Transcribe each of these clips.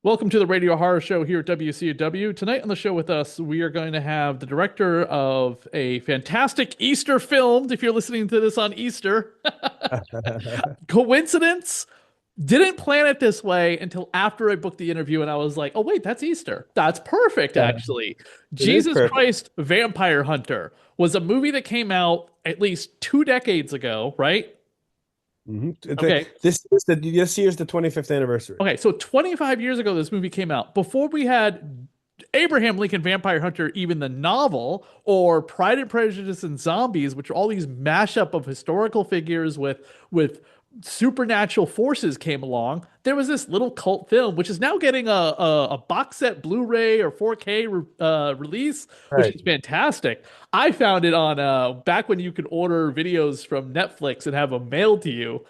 Welcome to the Radio Horror Show here at WCW. Tonight on the show with us, we are going to have the director of a fantastic Easter film. If you're listening to this on Easter, coincidence? Didn't plan it this way until after I booked the interview, and I was like, oh, wait, that's Easter. That's perfect, actually. It is Jesus perfect. Christ Vampire Hunter was a movie that came out at least 2 decades ago, right? Okay. This year's the 25th anniversary. Okay, so 25 years ago, this movie came out. Before we had Abraham Lincoln Vampire Hunter, even the novel, or Pride and Prejudice and Zombies, which are all these mashup of historical figures with supernatural forces came along. There was this little cult film, which is now getting a box set Blu-ray or 4K release, which Right. is fantastic. I found it on back when you could order videos from Netflix and have them mailed to you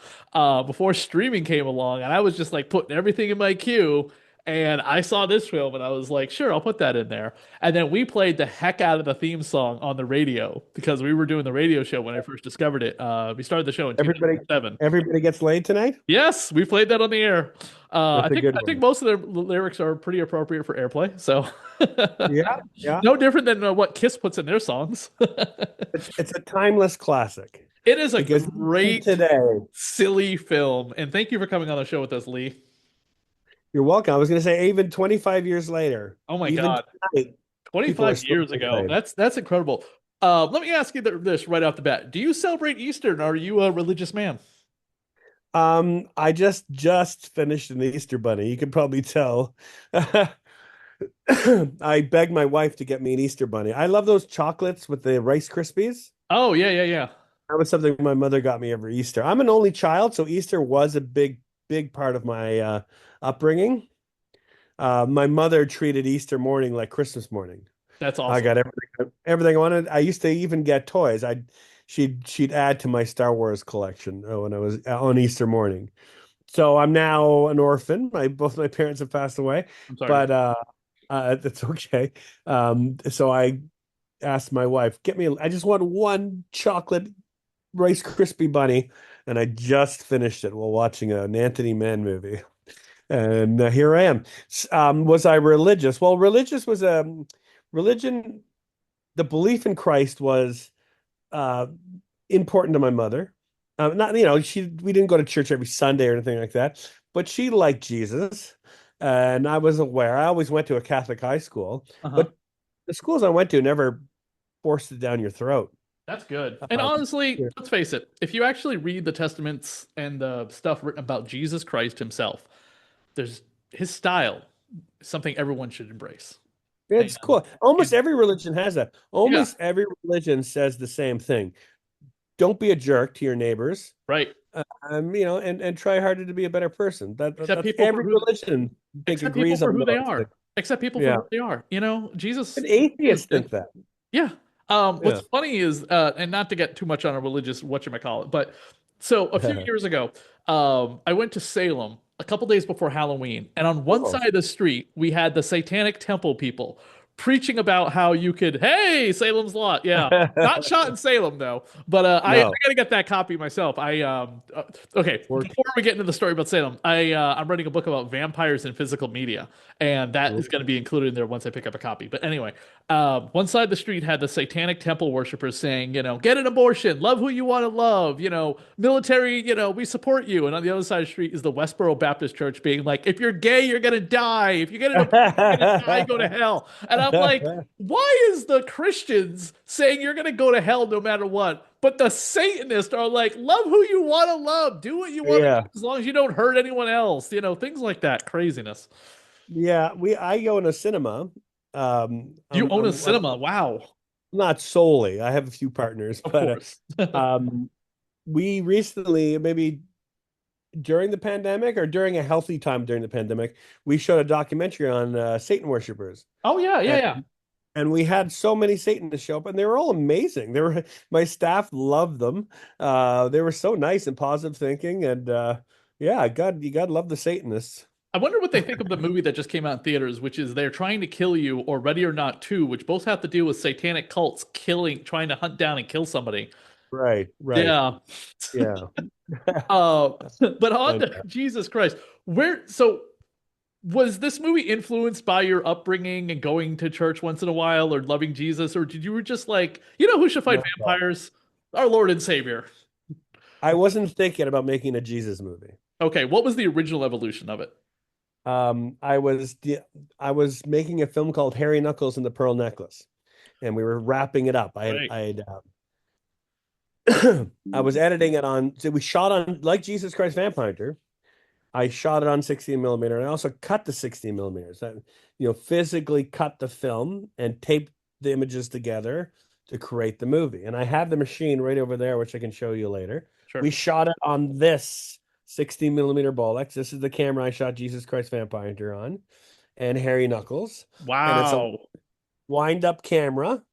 before streaming came along, and I was just like putting everything in my queue. And I saw this film and I was like, sure, I'll put that in there. And then we played the heck out of the theme song on the radio because we were doing the radio show when I first discovered it. We started the show in Everybody 2007. everybody gets laid tonight? Yes, we played that on the air. I That's a think good I think one. most of the lyrics are pretty appropriate for airplay. So Yeah, yeah. no different than what Kiss puts in their songs. It's a timeless classic It is a because even great, today, silly film. And thank you for coming on the show with us, Lee. you're welcome. I was going to say even 25 years later, Oh my even God. tonight, people are 25 still years getting ago. laid. That's incredible. Let me ask you this right off the bat. Do you celebrate Easter and are you a religious man? I just finished an Easter bunny. You can probably tell. I begged my wife to get me an Easter bunny. I love those chocolates with the Rice Krispies. Oh, yeah, yeah, yeah. That was something my mother got me every Easter. I'm an only child, so Easter was a big part of my upbringing. My mother treated Easter morning like Christmas morning. That's I awesome. got everything I wanted. I used to even get toys. She'd add to my Star Wars collection when I was on Easter morning. So I'm now an orphan. Both my parents have passed away, I'm sorry to hear. but that's okay. So I asked my wife, get me. I just want one chocolate Rice Krispie bunny, and I just finished it while watching an Anthony Mann movie. And here I am. Was I religious? Well, religious was religion. The belief in Christ was uh, important to my mother. Not, we didn't go to church every Sunday or anything like that, but she liked Jesus, and I was aware. I always went to a Catholic high school, Uh-huh. but the schools I went to never forced it down your throat. That's good. And Um, honestly, let's face it, if you actually read the testaments and the stuff written about Jesus Christ himself, there's his style is something everyone should embrace. It's And, cool. Almost and every religion has that. yeah, Almost every religion says the same thing. Don't be a jerk to your neighbors. right. And try harder to be a better person. Except That's people for every who religion, I think, except people agrees for on who they most are. things. Except people for Yeah. who they are. You know, And Jesus atheists did. think that. Yeah. What's Yeah. funny is, and not to get too much on a religious whatchamacallit, but so a few years ago, I went to Salem a couple days before Halloween, and on one Oh. side of the street, we had the Satanic Temple people preaching about how you could, hey, Salem's Lot. Yeah. Not shot in Salem though, but I No. gotta get that copy myself. Okay. Or Before we get into the story about Salem, I'm writing a book about vampires and physical media, and that is going to be included in there once I pick up a copy. But anyway, one side of the street had the Satanic Temple worshippers saying, get an abortion, love who you want to love, military, we support you. And on the other side of the street is the Westboro Baptist Church being like, if you're gay, you're gonna die. If you get an abortion, you're gonna die, go to hell. And I'm like, why is the Christians saying you're gonna go to hell no matter what? But the Satanists are like, love who you want to love, do what you want to do, Yeah. as long as you don't hurt anyone else. Things like that. Craziness. Yeah. I go in a cinema. You own a I'm cinema. Wow. not solely. I have a few partners, Of but course. um, we recently, maybe during the pandemic or during a healthy time during the pandemic, we showed a documentary on Satan worshipers. Oh yeah, yeah, And, yeah. and we had so many Satanists show up, and they were all amazing. My staff loved them. They were so nice and positive thinking, and yeah, you gotta love the Satanists. I wonder what they think of the movie that just came out in theaters, which is They're Trying to Kill You or Ready or Not 2, which both have to do with satanic cults trying to hunt down and kill somebody. Right, right. Yeah. Yeah. Uh, but on And, to Jesus Christ. Where, so Was this movie influenced by your upbringing and going to church once in a while or loving Jesus, or did you were just like, you know who should fight Not at all. vampires? Our Lord and Savior. I wasn't thinking about making a Jesus movie. Okay, what was the original evolution of it? Um, I was I was making a film called Harry Knuckles and the Pearl Necklace, and we were wrapping it up. Right. I was editing it on. So we shot on like Jesus Christ Vampire Hunter. I shot it on 16 millimeter, and I also cut the 16 millimeters. That physically cut the film and taped the images together to create the movie. And I have the machine right over there, which I can show you later. Sure. We shot it on this 16 millimeter Bolex. This is the camera I shot Jesus Christ Vampire Hunter on, and Harry Knuckles. And it's a Wow. wind up camera,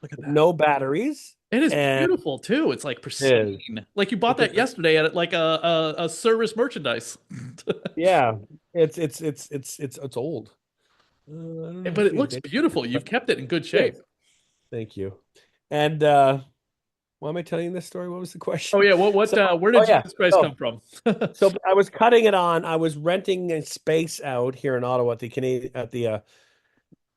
Look at that. no batteries, It is and beautiful too. It's like it is. pristine. Like you bought It's that a yesterday at like a service merchandise. yeah. It's old. I don't know But if it you looks did, beautiful. You've but kept it in good it shape. is. Thank you. And why am I telling you this story? What was the Oh question? yeah, So, where did oh yeah. Jesus Christ So, come from? so I was cutting it on. I was renting a space out here in Ottawa at the Canadian at the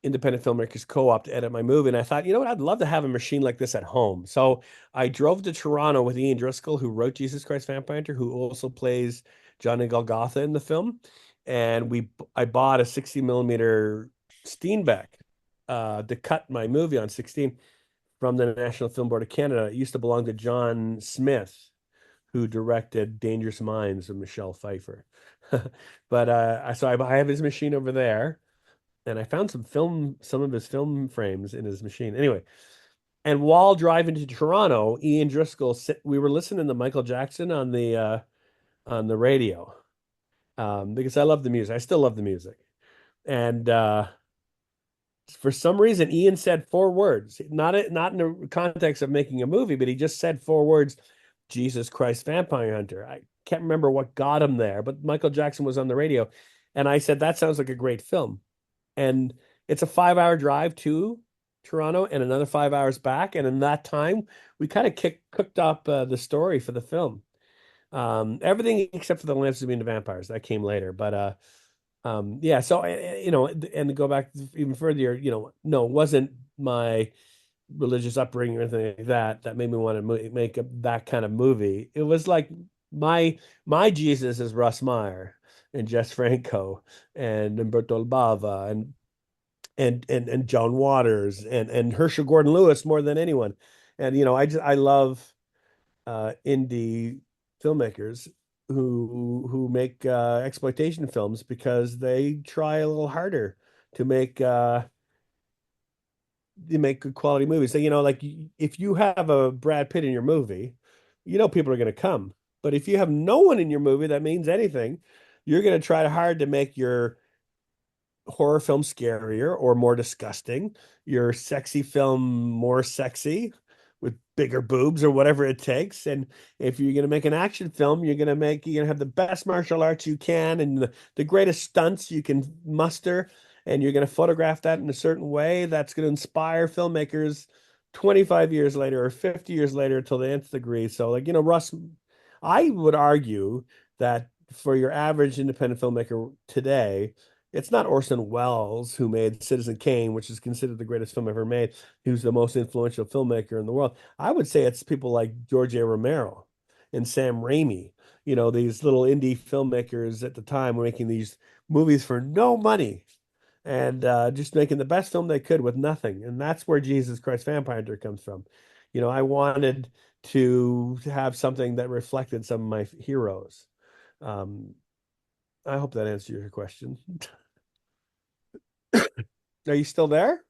Independent Filmmakers Co-op to edit my movie. And I thought, you know what? I'd love to have a machine like this at home. So I drove to Toronto with Ian Driscoll, who wrote Jesus Christ Vampire Hunter, who also plays Johnny Golgotha in the film. And I bought a 60 millimeter Steenbeck to cut my movie on 16 from the National Film Board of Canada. It used to belong to John Smith, who directed Dangerous Minds with Michelle Pfeiffer. But I have his machine over there, and I found some of his film frames in his machine. Anyway, and while driving to Toronto, Ian Driscoll, we were listening to Michael Jackson on the radio, because I love the music. I still love the music, and for some reason, Ian said four words, not in the context of making a movie, but he just said four words: Jesus Christ Vampire Hunter. I can't remember what got him there, but Michael Jackson was on the radio, and I said that sounds like a great film. And it's a 5 hour drive to Toronto and another 5 hours back. And in that time, we kind of cooked up the story for the film. Everything except for the Lamps of Being the Vampires that came later. But yeah. So and to go back even further, no, it wasn't my religious upbringing or anything like that that made me want to make that kind of movie. It was like my Jesus is Russ Meyer and Jess Franco and Umberto Bava and John Waters and Herschel Gordon Lewis more than anyone. And I love indie filmmakers who make exploitation films because they try a little harder to make good quality movies. So, like if you have a Brad Pitt in your movie, people are going to come. But if you have no one in your movie that means anything, you're going to try hard to make your horror film scarier or more disgusting, your sexy film more sexy with bigger boobs or whatever it takes. And if you're going to make an action film, you're going to have the best martial arts you can and the greatest stunts you can muster. And you're going to photograph that in a certain way that's going to inspire filmmakers 25 years later or 50 years later till the nth degree. So, like, Russ, I would argue that for your average independent filmmaker today, it's not Orson Welles who made Citizen Kane, which is considered the greatest film ever made, who's the most influential filmmaker in the world. I would say it's people like George A. Romero and Sam Raimi. These little indie filmmakers at the time were making these movies for no money and just making the best film they could with nothing. And that's where Jesus Christ Vampire Hunter comes from. I wanted to have something that reflected some of my heroes. Um, I hope that answers your question. Are you still there?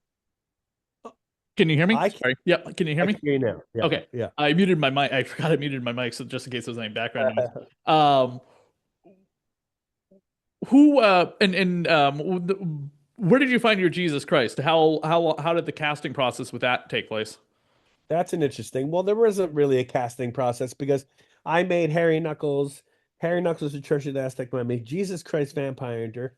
Can you hear me? I can, Sorry. Yeah, can you hear I me? can hear you now. Yeah, Okay. yeah. I muted my mic. I forgot I muted my mic, so just in case there's any background noise. Um, who where did you find your Jesus Christ? How did the casting process with that take place? That's an interesting. Well, there wasn't really a casting process because I made Harry Knuckles. Harry Knuckles, the Church of the Aztec. I made Jesus Christ Vampire Hunter.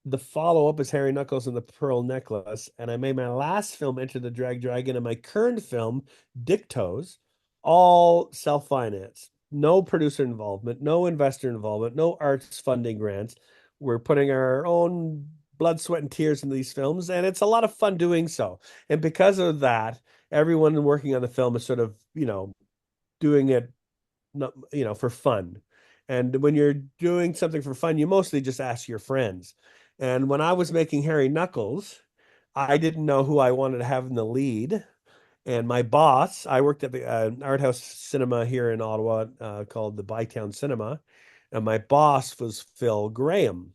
The follow-up is Harry Knuckles and the Pearl Necklace. And I made my last film, Enter the Drag Dragon, and my current film, Dictos, all self-financed. No producer involvement, no investor involvement, no arts funding grants. we're putting our own blood, sweat, and tears into these films, and it's a lot of fun doing so. And because of that, everyone working on the film is sort of, doing it, not, for fun. And when you're doing something for fun, you mostly just ask your friends. And when I was making Harry Knuckles, I didn't know who I wanted to have in the lead. And my boss, I worked at the art house cinema here in Ottawa called the Bytown Cinema. And my boss was Phil Graham.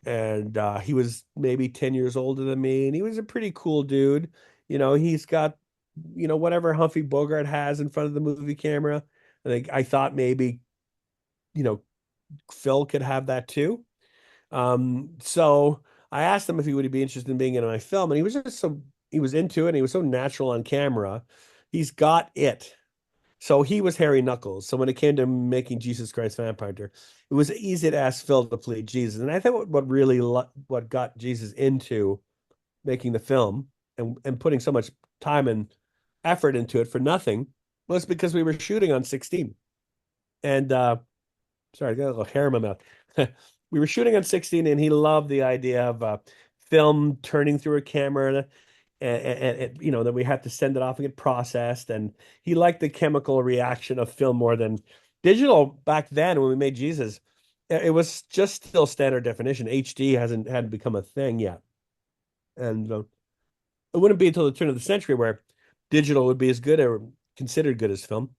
And he was maybe 10 years older than me. And he was a pretty cool dude. He's got, whatever Humphrey Bogart has in front of the movie camera. I thought maybe, you know, Phil could have that too. So I asked him if he would be interested in being in my film, and he was into it, and he was so natural on camera. He's got it. So he was Harry Knuckles. So when it came to making Jesus Christ Vampire Hunter, it was easy to ask Phil to play Jesus. And I think what really what got Jesus into making the film and putting so much time and effort into it for nothing was because we were shooting on 16. And sorry, I got a little hair in my mouth. We were shooting on 16, and he loved the idea of film turning through a camera, and that we had to send it off and get processed. And he liked the chemical reaction of film more than digital back then when we made Jesus. It was just still standard definition. HD hadn't become a thing yet, and it wouldn't be until the turn of the century where digital would be as good or considered good as film.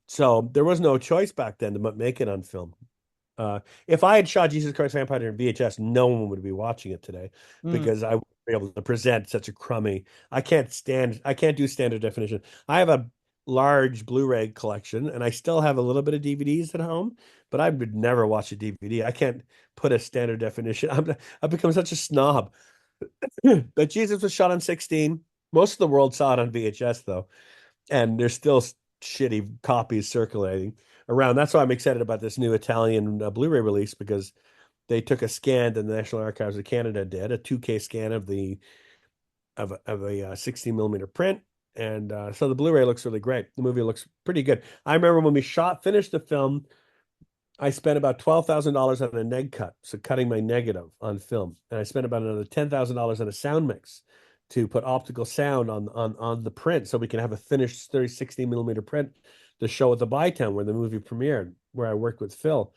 So there was no choice back then to make it on film. If I had shot Jesus Christ Vampire in VHS, no one would be watching it today Mm. because I wouldn't be able to present such a crummy. I can't do standard definition. I have a large Blu-ray collection, and I still have a little bit of DVDs at home, but I would never watch a DVD. I can't put a standard definition. I've become such a snob. But Jesus was shot on 16. Most of the world saw it on VHS though, and there's still shitty copies circulating around. That's why I'm excited about this new Italian Blu-ray release, because they took a scan that the National Archives of Canada did, a 2K scan of a 16 millimeter print, and so the Blu-ray looks really great. The movie looks pretty good. I remember when we finished the film, I spent about $12,000 on a neg cut, so cutting my negative on film, and I spent about another $10,000 on a sound mix to put optical sound on the print, so we can have a finished 60 millimeter print to show at the Bytown where the movie premiered, where I worked with Phil.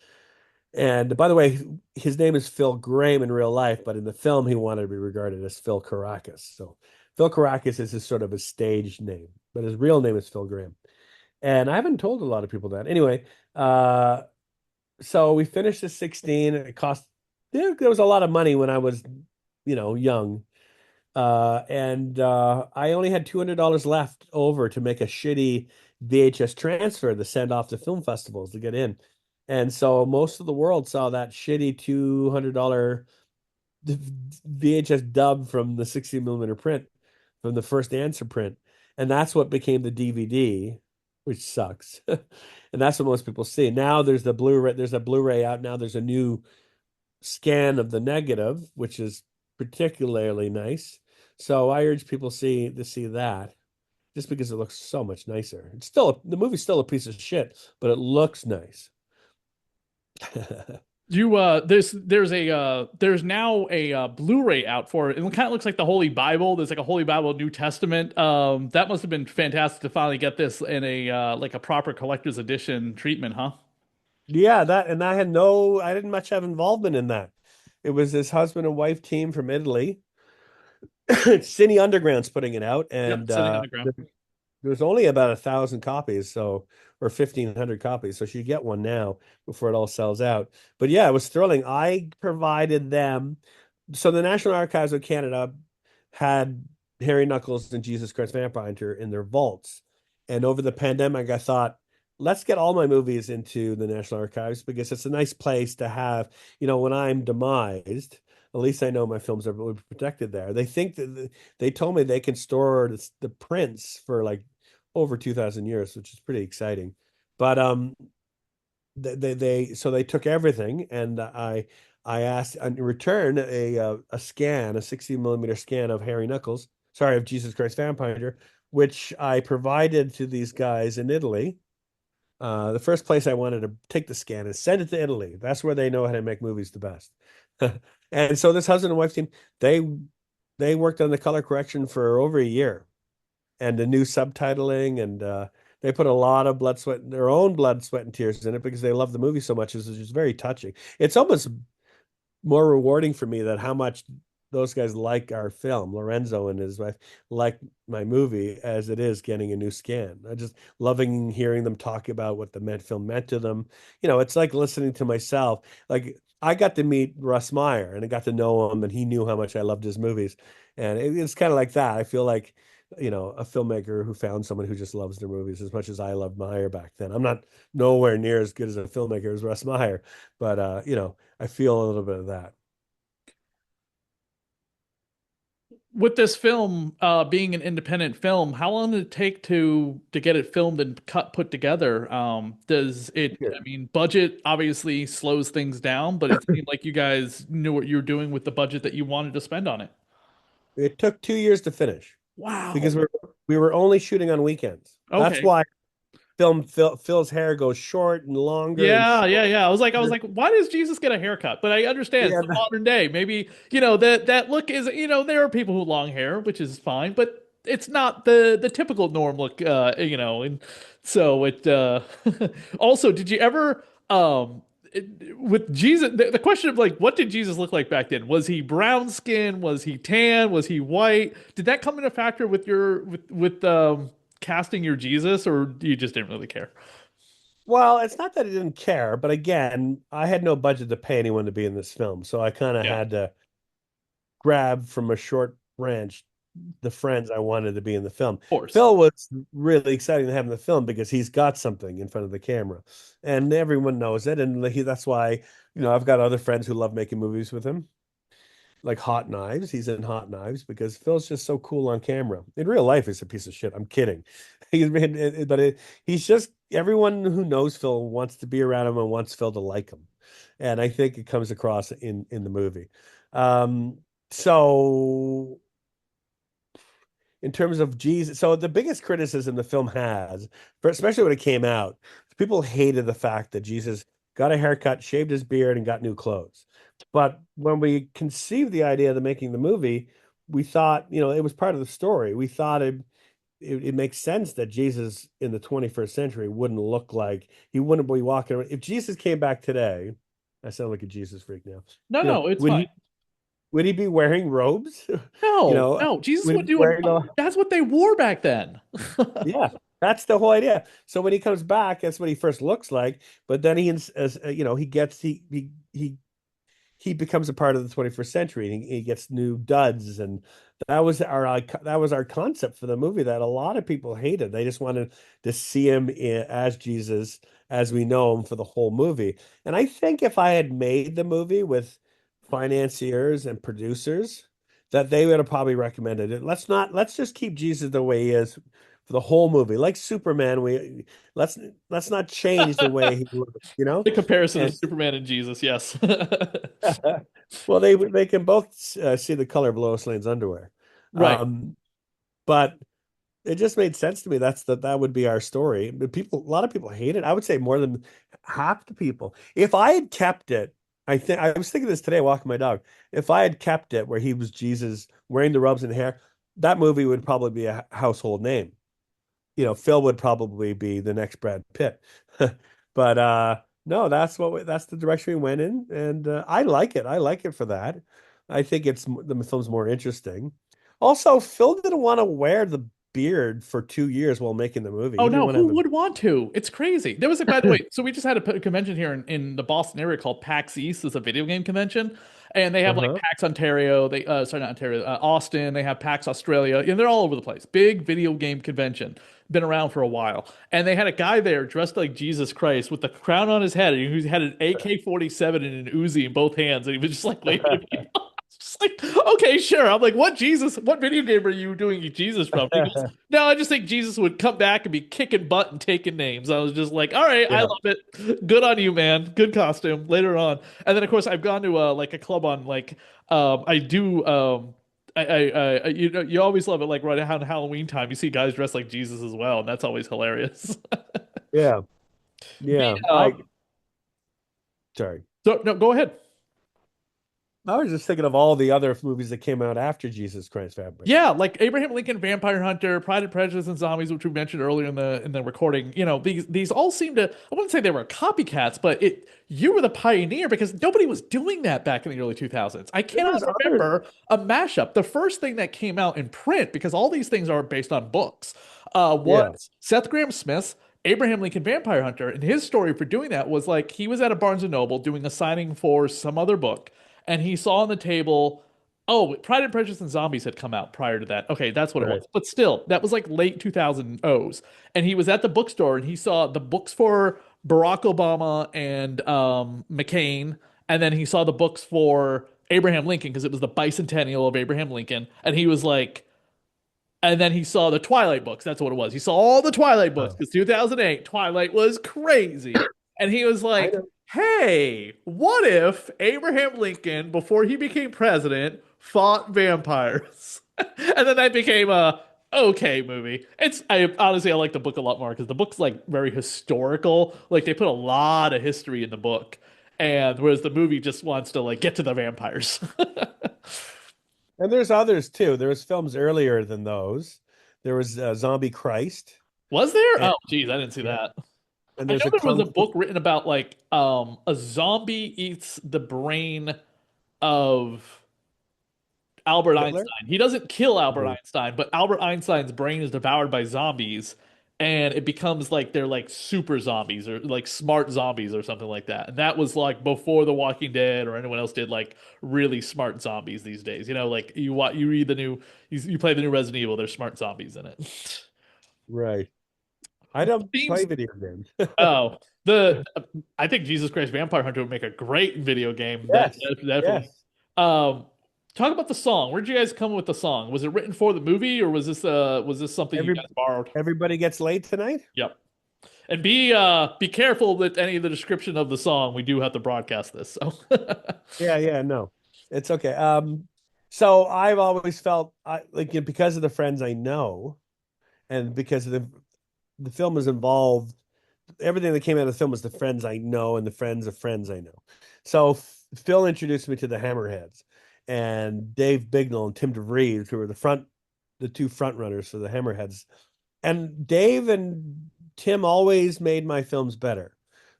And by the way, his name is Phil Graham in real life, but in the film he wanted to be regarded as Phil Caracas. So Phil Caracas is his sort of a stage name, but his real name is Phil Graham. And I haven't told a lot of people that. Anyway, so we finished the 16. It cost there was a lot of money when I was, young. And I only had $200 left over to make a shitty VHS transfer to send off to film festivals to get in. And so most of the world saw that shitty $200 VHS dub from the 60 millimeter print from the first answer print. And that's what became the DVD, which sucks. And that's what most people see. Now there's a Blu-ray out now. There's a new scan of the negative, which is particularly nice. So I urge people to see that just because it looks so much nicer. The movie's still a piece of shit, but it looks nice. You there's now a Blu-ray out for it. It kind of looks like the Holy Bible. There's like a Holy Bible New Testament. That must have been fantastic to finally get this in a like a proper collector's edition treatment, huh? Yeah, I didn't much have involvement in that. It was this husband and wife team from Italy. Cine Underground's putting it out, Yep, and sitting underground. there's only about 1,000 copies, or 1,500 copies, so you get one now before it all sells out. But yeah, it was thrilling. I provided them. So the National Archives of Canada had Harry Knuckles and Jesus Christ Vampire Hunter in their vaults, and over the pandemic, I thought, let's get all my movies into the National Archives because it's a nice place to have. When I'm demised, at least I know my films will be protected there. They think that they told me they can store the prints for like over 2,000 years, which is pretty exciting. But so they took everything, and I asked in return a 60 millimeter scan of Harry Knuckles, sorry, of Jesus Christ Vampire Hunter, which I provided to these guys in Italy. The first place I wanted to take the scan is send it to Italy. That's where they know how to make movies the best. And so this husband and wife team, they they worked on the color correction for over a year and the new subtitling and they put a lot of blood, sweat, their own blood, sweat, and tears in it because they love the movie so much. It's just very touching. It's almost more rewarding for me that how much those guys like our film, Lorenzo and his wife, like my movie as it is getting a new scan. I just loving hearing them talk about what the film meant to them. It's like listening to myself. Like I got to meet Russ Meyer and I got to know him and he knew how much I loved his movies. And it's kind of like that. I feel like, a filmmaker who found someone who just loves their movies as much as I loved Meyer back then. I'm not nowhere near as good as a filmmaker as Russ Meyer, but I feel a little bit of that. With this film being an independent film, how long did it take to get it filmed and cut put together? Does it, Yeah. I mean, budget obviously slows things down, but it seemed like you guys knew what you were doing with the budget that you wanted to spend on it. It took 2 years to finish because Wow. we were only shooting on weekends. That's Okay. why Phil's hair goes short and longer and Yeah, yeah, shorter. yeah. I was like, why does Jesus get a haircut? But I understand it's Yeah, the modern day. Maybe, that look is, there are people who long hair, which is fine, but it's not the typical norm look, and so also, did you ever with Jesus the question of like what did Jesus look like back then? Was he brown skin? Was he tan? Was he white? Did that come into factor with your with casting your Jesus, or you just didn't really care? well, it's not that I didn't care, but again, I had no budget to pay anyone to be in this film, so I kind of Yeah, of had to grab from a short branch the friends I wanted to be in the film. course. Phil was really exciting to have in the film because he's got something in front of the camera, and everyone knows it, and that's why I've got other friends who love making movies with him, like Hot Knives. He's in Hot Knives because Phil's just so cool on camera. In real life, he's a piece of shit. I'm kidding. He's just everyone who knows Phil wants to be around him and wants Phil to like him, and I think it comes across in the movie. Um, so in terms of Jesus. So the biggest criticism the film has, especially when it came out, people hated the fact that Jesus got a haircut, shaved his beard, and got new clothes. But when we conceived the idea of making the movie, we thought, it was part of the story. We thought it makes sense that Jesus in the 21st century wouldn't look like he wouldn't be walking around. If Jesus came back today, I sound like a Jesus freak now. No, no, it's Would fine. he be wearing robes? you No, know, no, Jesus would he would be do wearing a that's what they wore back then. Yeah, that's the whole idea. So when he comes back, that's what he first looks like. But then he gets he becomes a part of the 21st century and he gets new duds and that was our concept for the movie that a lot of people hated. They just wanted to see him as Jesus as we know him for the whole movie. And I think if I had made the movie with financiers and producers, that they would have probably recommended it. Let's just keep Jesus the way he is for the whole movie. Like Superman, we let's not change the way he looks. The comparison of And Superman and Jesus, yes. well, they can both see the color of Lois Lane's underwear. Right. But it just made sense to me. That would be our story. But a lot of people hate it. I would say more than half the people. If I had kept it, I was thinking this today walking my dog. If I had kept it where he was Jesus wearing the robes and hair, that movie would probably be a household name. Phil would probably be the next Brad Pitt. But no, that's the direction we went in, and I like it. I like it for that. I think the film's more interesting. Also, Phil didn't want to wear the beard for 2 years while making the movie. Oh He didn't no, want to who have would want to? It's crazy. There was a, by the way, so we just had a convention here in the Boston area called PAX East. It's a video game convention. And they have like Uh-huh. PAX Ontario, sorry, not Ontario, Austin, they have PAX Australia, and they're all over the place. Big video game convention. Been around for a while. And they had a guy there dressed like Jesus Christ with the crown on his head. And he had an AK-47 and an Uzi in both hands. And he was just like waving at people. Just like, okay, sure. I'm like, what video game are you doing Jesus from? He goes, no, I just think Jesus would come back and be kicking butt and taking names. I was just like, all right, I Yeah. love it. Good on you, man. Good costume. Later on, and then of course I've gone to like a club on like I do you always love it like right around Halloween time. You see guys dressed like Jesus as well, and that's always hilarious. Yeah. Yeah, Uh, sorry. so no, go ahead. I was just thinking of all the other movies that came out after Jesus Christ Vampire. Yeah, like Abraham Lincoln, Vampire Hunter, Pride and Prejudice, and Zombies, which we mentioned earlier in the recording. You know, these all seem to. I wouldn't say they were copycats, but it you were the pioneer because nobody was doing that back in the early 2000s. I There cannot was other, remember a mashup. The first thing that came out in print, because all these things are based on books, yeah. was Seth Graham Smith's Abraham Lincoln Vampire Hunter, and his story for doing that was like he was at a Barnes and Noble doing a signing for some other book, and he saw on the table. Oh, Pride and Prejudice and Zombies had come out prior to that. Okay, that's what it Right. was. But still, that was like late 2000s. And he was at the bookstore and he saw the books for Barack Obama and McCain. And then he saw the books for Abraham Lincoln because it was the bicentennial of Abraham Lincoln. And he was like, and then he saw the Twilight books. That's what it was. He saw all the Twilight books Oh, because 2008, Twilight was crazy. And he was I like, know. hey, what if Abraham Lincoln, before he became president, fought vampires? And then that became a okay movie. I honestly I like the book a lot more because the book's like very historical. Like they put a lot of history in the book. And whereas the movie just wants to like get to the vampires. And there's others too. There was films earlier than those. There was Zombie Christ, Was there? and Oh, geez, I didn't see yeah, that. and I there's know a there was Kung a Fu book written about like a zombie eats the brain of Albert Hitler. Einstein. He doesn't kill Albert Yeah. Einstein, but Albert Einstein's brain is devoured by zombies and it becomes like they're like super zombies or like smart zombies or something like that. And that was like before The Walking Dead or anyone else did like really smart zombies these days. You know, like you read the new you play the new Resident Evil, there's smart zombies in it. Right. I don't play Themes video games. Oh, the I think Jesus Christ Vampire Hunter would make a great video game. Yes. Definitely. Yes. Um, talk about the song. Where'd you guys come with the song? Was it written for the movie, or was this something you Every guys borrowed? everybody gets laid tonight? Yep. And be careful with any of the description of the song. We do have to broadcast this. So Yeah, yeah, no. It's okay. So I've always felt like because of the friends I know and because of the film is involved, everything that came out of the film was the friends I know and the friends of friends I know. So Phil introduced me to the Hammerheads and Dave Bignell and Tim DeVries, who were the two front runners for the Hammerheads. And Dave and Tim always made my films better.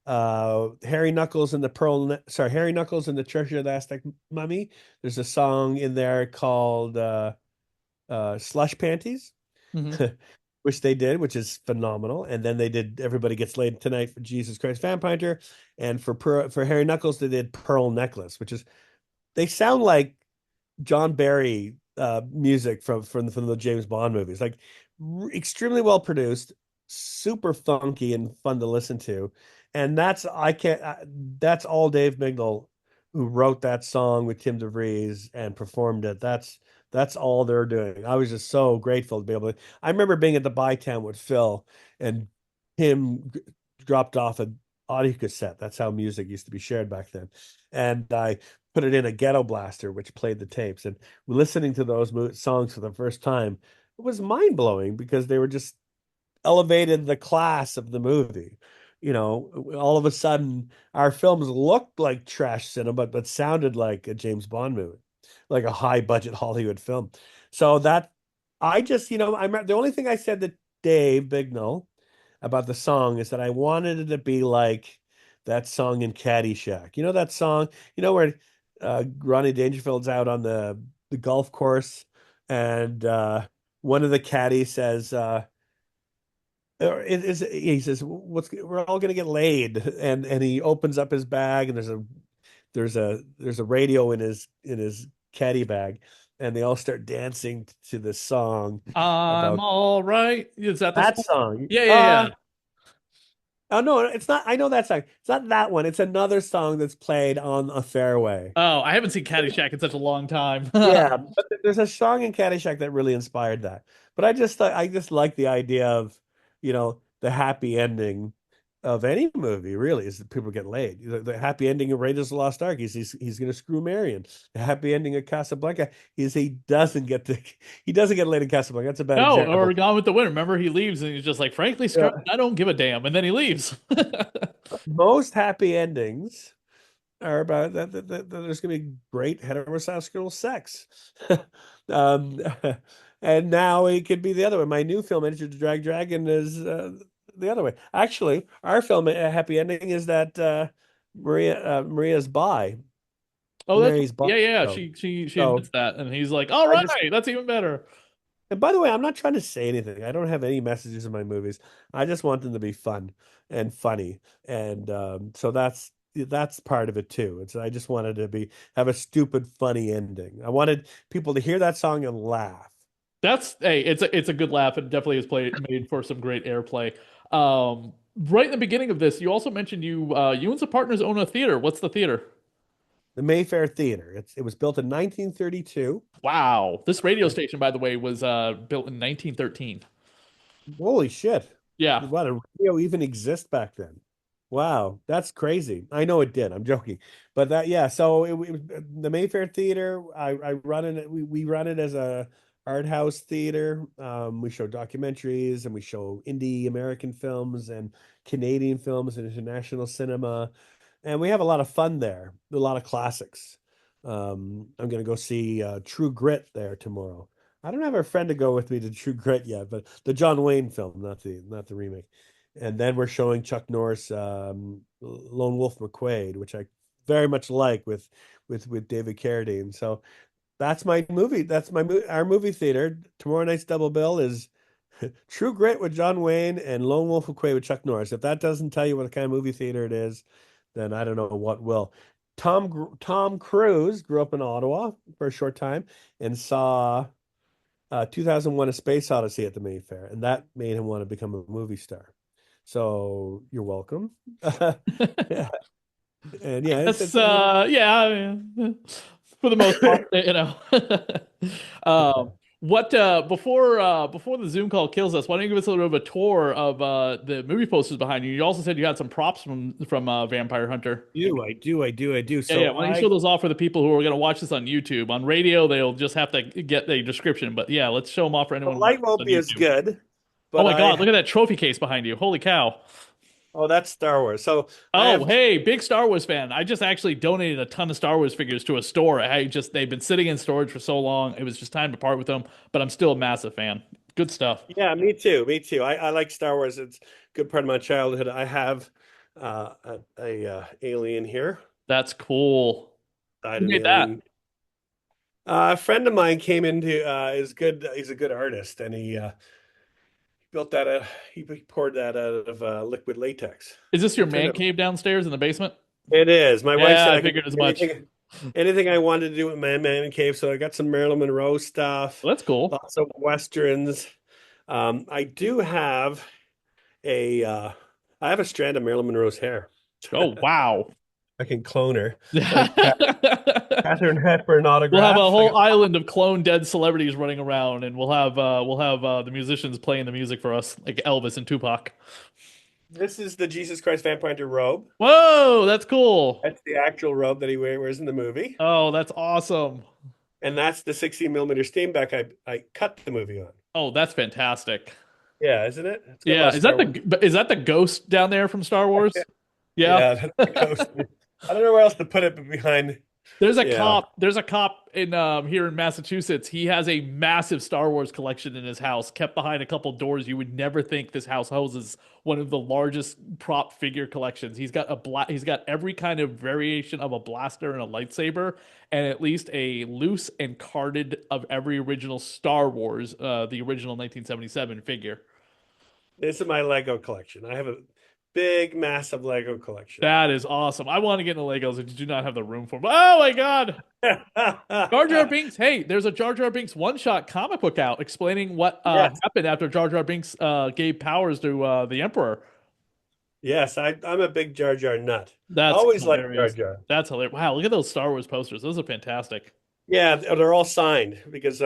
Harry Knuckles and the Treasure of the Aztec Mummy. There's a song in there called Slush Panties, Mhm. which they did, which is phenomenal. And then they did Everybody Gets Laid Tonight for Jesus Christ Vampire, and for Harry Knuckles they did Pearl Necklace, which is they sound like John Barry music from the James Bond movies, like extremely well produced, super funky and fun to listen to. And that's all Dave Mignall who wrote that song with Tim DeVries and performed it. That's all they're doing. I was just so grateful to be able to. I remember being at the Bytown with Phil and him dropped off an audio cassette. That's how music used to be shared back then. And I put it in a ghetto blaster, which played the tapes. And listening to those songs for the first time, it was mind blowing because they were just elevated the class of the movie. You know, all of a sudden, our films looked like trash cinema, but sounded like a James Bond movie, like a high budget Hollywood film. So that I just, I'm the only thing I said to Dave Bignell about the song is that I wanted it to be like that song in Caddyshack. You know that song, where Ronnie Dangerfield's out on the golf course and one of the caddies says, he says, we're all gonna get laid, and he opens up his bag and there's a radio in his caddy bag, and they all start dancing to this song I'm about all right. Is that the that song? song. Yeah, yeah, yeah. Oh no, it's not. I know that song. It's not that one. It's another song that's played on a fairway. Oh, I haven't seen Caddyshack in such a long time. Yeah, but there's a song in Caddyshack that really inspired that. But I just like the idea of, the happy ending of any movie, really, is that people get laid. The happy ending of Raiders of the Lost Ark is he's going to screw Marion. The happy ending of Casablanca is he doesn't get laid in Casablanca. That's a bad No, or example. Gone with the Wind. Remember, he leaves and he's just like, frankly, Scarlett, Yeah. I don't give a damn, and then he leaves. Most happy endings are about that there's going to be great heterosexual sex. Um, and now it could be the other way. My new film, Enter the Dragon, is the other way. Actually, our film, A Happy Ending, is that Maria's bi. Oh, that's Mary's bi. yeah, yeah. So, She so admits that, and he's like, all I right, just, that's even better. and by the way, I'm not trying to say anything. I don't have any messages in my movies. I just want them to be fun and funny. And so that's part of it too. It's I just wanted to be have a stupid, funny ending. I wanted people to hear that song and laugh. That's hey, it's a good laugh. It definitely is made for some great airplay. Right in the beginning of this, you also mentioned you and some partners own a theater. What's the theater? The Mayfair Theater. It was built in 1932. Wow, this radio station, by the way, was built in 1913. Holy shit. Yeah, What, a radio even exist back then? Wow, that's crazy. I know it did. I'm joking. But that, yeah, so it was the Mayfair Theater. I run it, we run it as a art house theater. We show documentaries and we show indie American films and Canadian films and international cinema. And we have a lot of fun there, a lot of classics. I'm going to go see True Grit there tomorrow. I don't have a friend to go with me to True Grit yet, but the John Wayne film, not the remake. And then we're showing Chuck Norris Lone Wolf McQuade, which I very much like with David Carradine. So that's my movie. That's our movie theater. Tomorrow night's double bill is True Grit with John Wayne and Lone Wolf McQuade with Chuck Norris. If that doesn't tell you what kind of movie theater it is, then I don't know what will. Tom Cruise grew up in Ottawa for a short time and saw 2001: A Space Odyssey at the Mayfair, and that made him want to become a movie star. So you're welcome. Yeah, and yeah, that's yeah. I mean, for the most part, Um, what before the Zoom call kills us, why don't you give us a little bit of a tour of the movie posters behind you? You also said you had some props from Vampire Hunter. I do. Yeah, yeah. So Why don't you show those off for the people who are going to watch this on YouTube? On radio, they'll just have to get the description. But yeah, let's show them off for the anyone light watching won't on be as YouTube. good, Oh but my God, look at that trophy case behind you. Holy cow. oh, that's Star Wars. So I Oh, have hey, big Star Wars fan. I just actually donated a ton of Star Wars figures to a store. They've been sitting in storage for so long. It was just time to part with them, but I'm still a massive fan. Good stuff. Yeah, me too. Me too. I like Star Wars. It's a good part of my childhood. I have a alien here. That's cool. Died Who an made that? alien. A friend of mine came into is good. He's a good artist, and he built that. He poured that out of liquid latex. Is this your Turned man out cave downstairs in the basement? it is. My wife Yeah, said I I could do figured as much. anything I wanted to do with my man cave. So I got some Marilyn Monroe stuff, Well, that's cool. lots of westerns. I do have a I have a strand of Marilyn Monroe's hair. Oh, wow. I can clone her. We'll Like Catherine Hepburn have a autograph. I whole got island of clone dead celebrities running around, and we'll have the musicians playing the music for us, like Elvis and Tupac. this is the Jesus Christ Vampire Hunter robe. Whoa, that's cool. That's the actual robe that he wears in the movie. Oh, that's awesome. And that's the 16 millimeter Steenbeck I cut the movie on. Oh, that's fantastic. Yeah, isn't it? It's got a lot Yeah, of Star Wars. is that the ghost down there from Star Wars? Yeah. Yeah, that's the coast. I don't know where else to put it but behind. There's a Yeah. cop. There's a cop in here in Massachusetts. He has a massive Star Wars collection in his house, kept behind a couple doors. You would never think this house houses one of the largest prop figure collections. He's got every kind of variation of a blaster and a lightsaber, and at least a loose and carded of every original Star Wars, the original 1977 figure. This is my Lego collection. I have a big, massive Lego collection. That is awesome. I want to get into Legos. I just do not have the room for them. Oh my God. Jar Jar Binks. Hey, there's a Jar Jar Binks one-shot comic book out explaining what Yes. happened after Jar Jar Binks gave powers to the Emperor. Yes, I'm a big Jar Jar nut. That's Always like Jar hilarious. Jar. That's hilarious. Wow, look at those Star Wars posters. Those are fantastic. Yeah, they're all signed because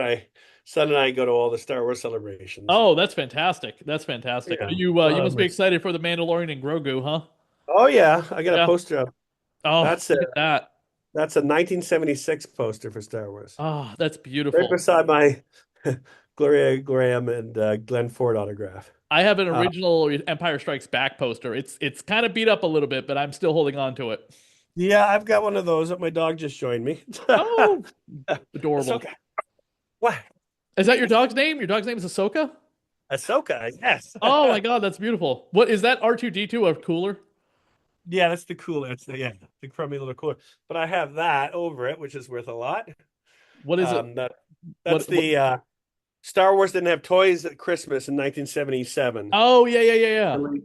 son and I go to all the Star Wars celebrations. Oh, that's fantastic. That's fantastic. Yeah. You must be excited for the Mandalorian and Grogu, huh? Oh yeah, I got a Yeah. poster up. Oh, That's a look at that. that's a 1976 poster for Star Wars. Oh, that's Right beautiful. beside my Gloria Graham and Glenn Ford autograph. I have an Uh, original Empire Strikes Back poster. It's kind of beat up a little bit, but I'm still holding on to it. yeah, I've got one of those that my dog just joined me. Oh, Ahsoka. adorable. What? Is that your dog's name? Your dog's name is Ahsoka? Ahsoka, yes. Oh my God, that's beautiful. What is that R2D2 or cooler? Yeah, that's the cooler. It's the crummy little cooler. But I have that over it, which is worth a lot. What is it? That that's What? the Star Wars didn't have toys at Christmas in 1977. Oh yeah, yeah, yeah, yeah. Really?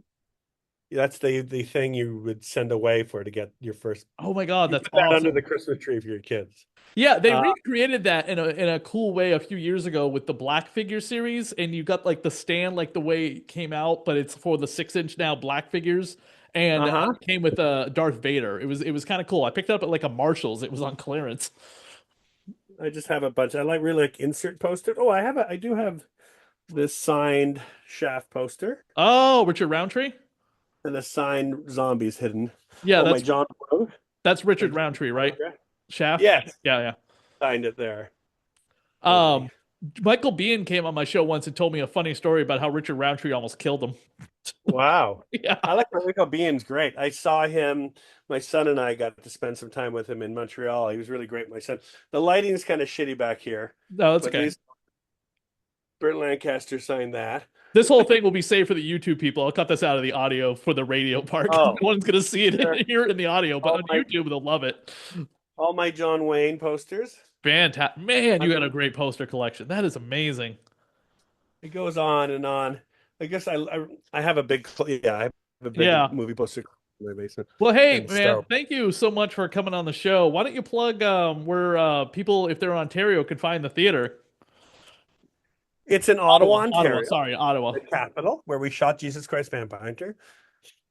That's the thing you would send away for to get your first. Oh my God, You that's put that under the awesome. Christmas tree for your kids. Yeah, they Uh, recreated that in a cool way a few years ago with the Black Figure series, and you got like the stand like the way it came out, but it's for the 6 inch now Black figures, and uh-huh. it came with Darth Vader. It was kind of cool. I picked it up at like a Marshalls. It was on clearance. I just have a bunch. I like really like insert posters. Oh, I do have this signed Shaft poster Oh, Richard Roundtree. and a signed zombies hidden. Yeah, Oh, my John Rowe. that's My Richard John Roundtree, right? autograph. Shaft. Yes, Yeah, signed it there for yeah. me. Michael Biehn came on my show once and told me a funny story about how Richard Roundtree almost killed him. Wow. Yeah. I like Rico Bean's great. I saw him, my son and I got to spend some time with him in Montreal. He was really great, my son. The lighting's kind of shitty back here, No, that's but at okay. least Burt Lancaster signed that. This whole thing will be saved for the YouTube people. I'll cut this out of the audio for the radio part 'cause Oh, no one's gonna see it sure. hear it in the audio, but All on my YouTube they'll love it. all my John Wayne posters. Fantastic. Man, you got Under, a great poster collection. That is amazing. it goes on and on. I guess I have a big yeah, I have a big Yeah. movie poster in my basement Well, hey, and man, Star. thank you so much for coming on the show. Why don't you plug where people, if they're in Ontario, can find the theater? It's in Ottawa, Ottawa, Ottawa, Ontario, sorry, Ottawa. the capital, where we shot Jesus Christ Vampire Hunter.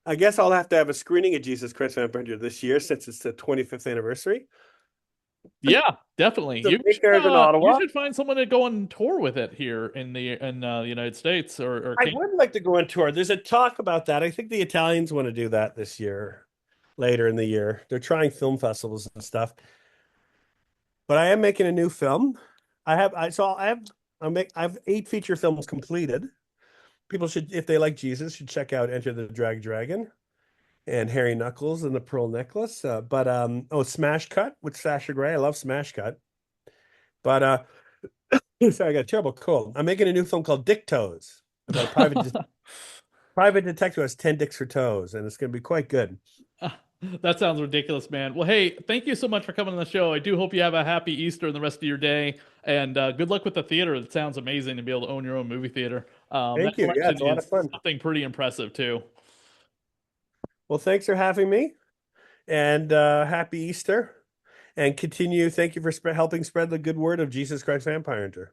I guess I'll have to have a screening of Jesus Christ Vampire Hunter this year since it's the 25th anniversary. Yeah, definitely. So there's in You Ottawa. should find someone to go on tour with it here in the United States or I Canada. would like to go on tour. There's a talk about that. I think the Italians want to do that this year, later in the year. They're trying film festivals and stuff. But I am making a new film. I have 8 feature films completed. People should, if they like Jesus, should check out Enter the Dragon and Harry Knuckles and the Pearl Necklace. Smash Cut with Sasha Grey. I love Smash Cut. But sorry, I got a terrible cold. I'm making a new film called Dick Toes about a private detective who has 10 dicks for toes, and it's going to be quite good. That sounds ridiculous, man. Well, hey, thank you so much for coming on the show. I do hope you have a happy Easter and the rest of your day, and good luck with the theater. It sounds amazing to be able to own your own movie theater. That Thank you. Yeah, collection it's a lot of is fun. something pretty impressive too. Well, thanks for having me, and happy Easter, and continue. Thank you for helping spread the good word of Jesus Christ Vampire Hunter.